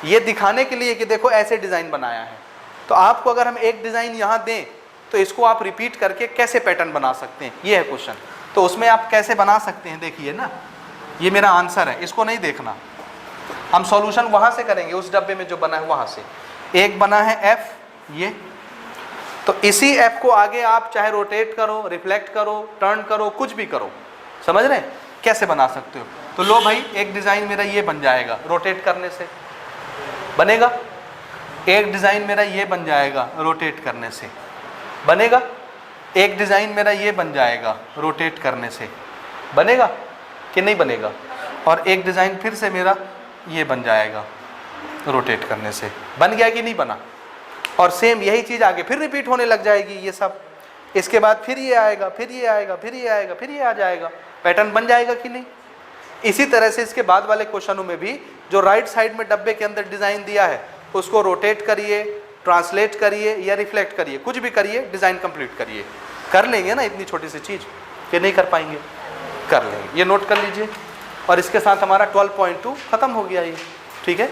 [SPEAKER 1] ये दिखाने के लिए कि देखो ऐसे डिज़ाइन बनाया है, तो आपको अगर हम एक डिज़ाइन यहाँ दें तो इसको आप रिपीट करके कैसे पैटर्न बना सकते हैं, ये है क्वेश्चन। तो उसमें आप कैसे बना सकते हैं, देखिए ना, ये मेरा आंसर है, इसको नहीं देखना, हम सॉल्यूशन वहाँ से करेंगे, उस डब्बे में जो बना है वहाँ से। एक बना है F, ये तो इसी F को आगे आप चाहे रोटेट करो, रिफ्लेक्ट करो, टर्न करो, कुछ भी करो, समझ रहे हैं कैसे बना सकते हो। तो लो भाई, एक डिज़ाइन मेरा ये बन जाएगा, रोटेट करने से बनेगा, एक डिज़ाइन मेरा ये बन जाएगा, रोटेट करने से बनेगा, एक डिज़ाइन मेरा ये बन जाएगा, रोटेट करने से बनेगा कि नहीं बनेगा, और एक डिज़ाइन फिर से मेरा ये बन जाएगा, रोटेट करने से। बन गया कि नहीं बना, और सेम यही चीज़ आगे फिर रिपीट होने लग जाएगी ये सब। इसके बाद फिर ये आएगा, फिर ये आएगा, फिर ये आएगा, फिर ये आ जाएगा, पैटर्न बन जाएगा कि नहीं। इसी तरह से इसके बाद वाले क्वेश्चनों में भी जो राइट साइड में डब्बे के अंदर डिज़ाइन दिया है उसको रोटेट करिए, ट्रांसलेट करिए या रिफ्लेक्ट करिए, कुछ भी करिए, डिज़ाइन कंप्लीट करिए। कर लेंगे ना इतनी छोटी सी चीज़, कि नहीं कर पाएंगे, कर लेंगे, ये नोट कर लीजिए। और इसके साथ हमारा 12.2 ख़त्म हो गया ये, ठीक है।